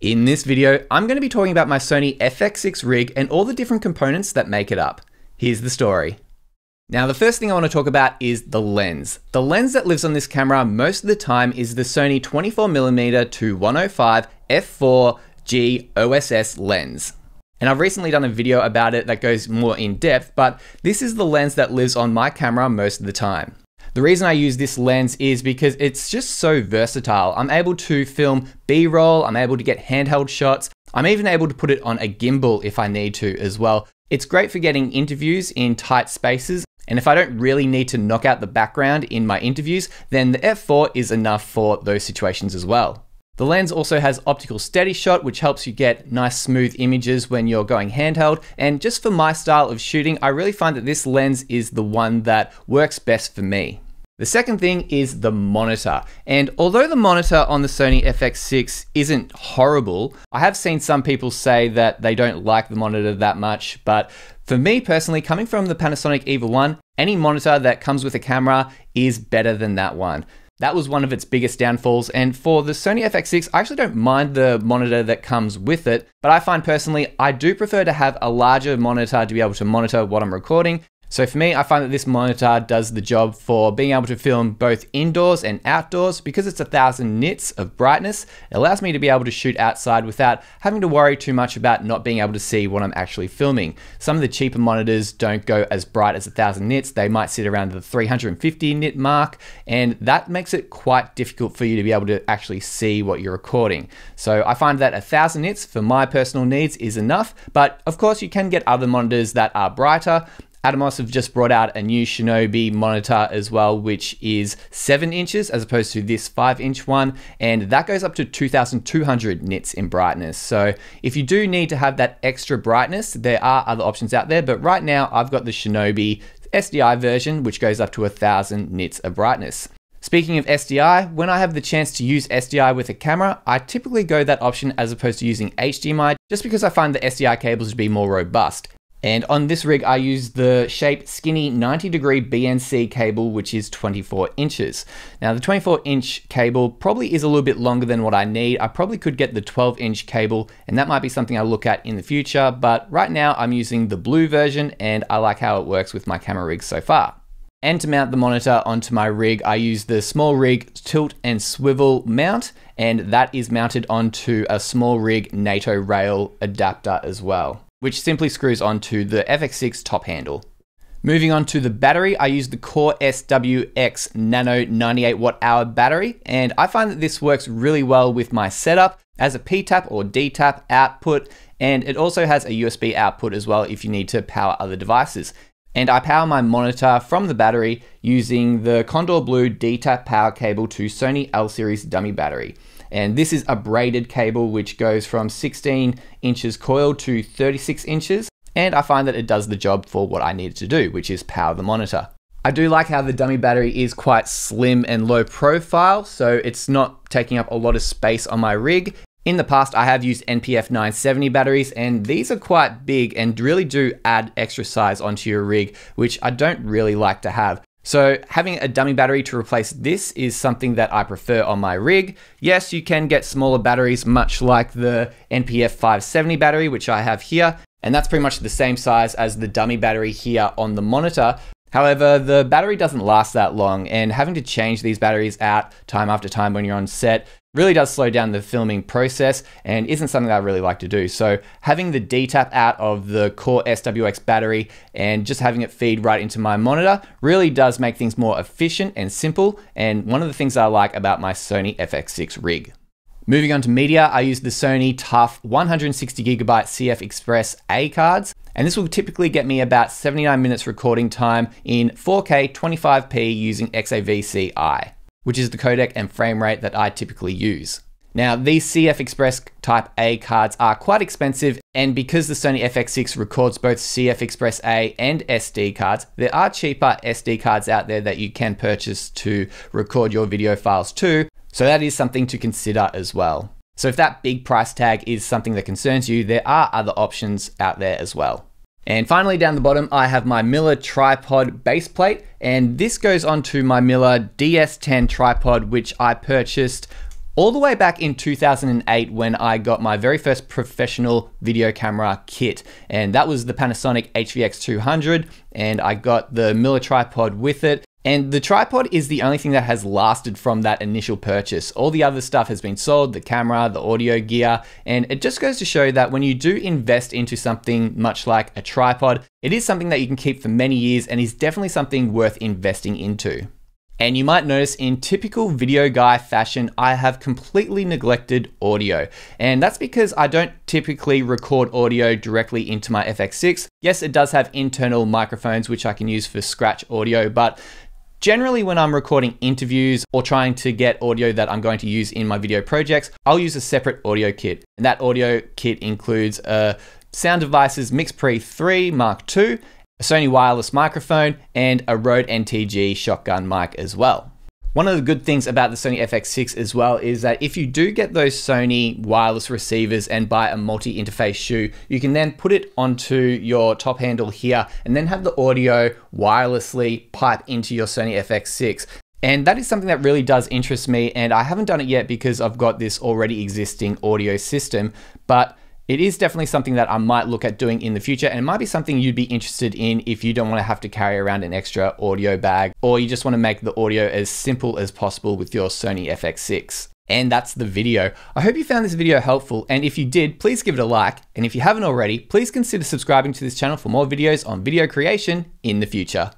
In this video, I'm going to be talking about my Sony FX6 Rig and all the different components that make it up. Here's the story. Now, the first thing I want to talk about is the lens. The lens that lives on this camera most of the time is the Sony 24mm to 105 F4 G OSS lens. And I've recently done a video about it that goes more in depth, but this is the lens that lives on my camera most of the time. The reason I use this lens is because it's just so versatile. I'm able to film B-roll, I'm able to get handheld shots, I'm even able to put it on a gimbal if I need to as well. It's great for getting interviews in tight spaces, and if I don't really need to knock out the background in my interviews, then the F4 is enough for those situations as well. The lens also has optical steady shot, which helps you get nice smooth images when you're going handheld. And just for my style of shooting, I really find that this lens is the one that works best for me. The second thing is the monitor. And although the monitor on the Sony FX6 isn't horrible, I have seen some people say that they don't like the monitor that much. But for me personally, coming from the Panasonic EVA 1, any monitor that comes with a camera is better than that one. That was one of its biggest downfalls, and for the Sony FX6, I actually don't mind the monitor that comes with it, but I find personally, I do prefer to have a larger monitor to be able to monitor what I'm recording. So for me, I find that this monitor does the job for being able to film both indoors and outdoors. Because it's 1000 nits of brightness, it allows me to be able to shoot outside without having to worry too much about not being able to see what I'm actually filming. Some of the cheaper monitors don't go as bright as 1000 nits. They might sit around the 350 nit mark, and that makes it quite difficult for you to be able to actually see what you're recording. So I find that 1000 nits for my personal needs is enough, but of course you can get other monitors that are brighter. Atomos have just brought out a new Shinobi monitor as well, which is 7 inches as opposed to this 5-inch one, and that goes up to 2200 nits in brightness. So if you do need to have that extra brightness, there are other options out there, but right now I've got the Shinobi SDI version, which goes up to 1000 nits of brightness. Speaking of SDI, when I have the chance to use SDI with a camera, I typically go that option as opposed to using HDMI, just because I find the SDI cables to be more robust. And on this rig, I use the Shape Skinny 90-degree BNC cable, which is 24 inches. Now, the 24-inch cable probably is a little bit longer than what I need. I probably could get the 12-inch cable, and that might be something I'll look at in the future. But right now, I'm using the blue version, and I like how it works with my camera rig so far. And to mount the monitor onto my rig, I use the Smallrig tilt and swivel mount, and that is mounted onto a Smallrig NATO rail adapter as well, which simply screws onto the FX6 top handle. Moving on to the battery, I use the Core SWX Nano 98 watt-hour battery, and I find that this works really well with my setup as a P-tap or D-tap output, and it also has a USB output as well if you need to power other devices. And I power my monitor from the battery using the Kondor Blue D-tap power cable to Sony L-series dummy battery. And this is a braided cable which goes from 16 inches coil to 36 inches. And I find that it does the job for what I need it to do, which is power the monitor. I do like how the dummy battery is quite slim and low profile, so it's not taking up a lot of space on my rig. In the past, I have used NPF 970 batteries, and these are quite big and really do add extra size onto your rig, which I don't really like to have. So having a dummy battery to replace this is something that I prefer on my rig. Yes, you can get smaller batteries, much like the NPF 570 battery, which I have here, and that's pretty much the same size as the dummy battery here on the monitor. However, the battery doesn't last that long, and having to change these batteries out time after time when you're on set really does slow down the filming process and isn't something that I really like to do. So having the D-tap out of the Core SWX battery and just having it feed right into my monitor really does make things more efficient and simple, and one of the things that I like about my Sony FX6 rig. Moving on to media, I use the Sony TUF 160GB CFexpress A cards, and this will typically get me about 79 minutes recording time in 4K 25p using XAVC-I, which is the codec and frame rate that I typically use. Now, these CFexpress Type A cards are quite expensive, and because the Sony FX6 records both CFexpress A and SD cards, there are cheaper SD cards out there that you can purchase to record your video files too, so that is something to consider as well. So if that big price tag is something that concerns you, there are other options out there as well. And finally, down the bottom, I have my Miller tripod base plate, and this goes onto my Miller DS10 tripod, which I purchased All the way back in 2008 when I got my very first professional video camera kit, and that was the Panasonic HVX200, and I got the Miller tripod with it. And the tripod is the only thing that has lasted from that initial purchase. All the other stuff has been sold, the camera, the audio gear, and it just goes to show that when you do invest into something much like a tripod, it is something that you can keep for many years and is definitely something worth investing into. And you might notice in typical video guy fashion, I have completely neglected audio. And that's because I don't typically record audio directly into my FX6. Yes, it does have internal microphones, which I can use for scratch audio, but generally when I'm recording interviews or trying to get audio that I'm going to use in my video projects, I'll use a separate audio kit. And that audio kit includes Sound Devices MixPre 3 Mark II, a Sony wireless microphone, and a Rode NTG shotgun mic as well. One of the good things about the Sony FX6 as well is that if you do get those Sony wireless receivers and buy a multi-interface shoe, you can then put it onto your top handle here and then have the audio wirelessly pipe into your Sony FX6. And that is something that really does interest me, and I haven't done it yet because I've got this already existing audio system, but it is definitely something that I might look at doing in the future, and it might be something you'd be interested in if you don't want to have to carry around an extra audio bag, or you just want to make the audio as simple as possible with your Sony FX6. And that's the video. I hope you found this video helpful, and if you did, please give it a like, and if you haven't already, please consider subscribing to this channel for more videos on video creation in the future.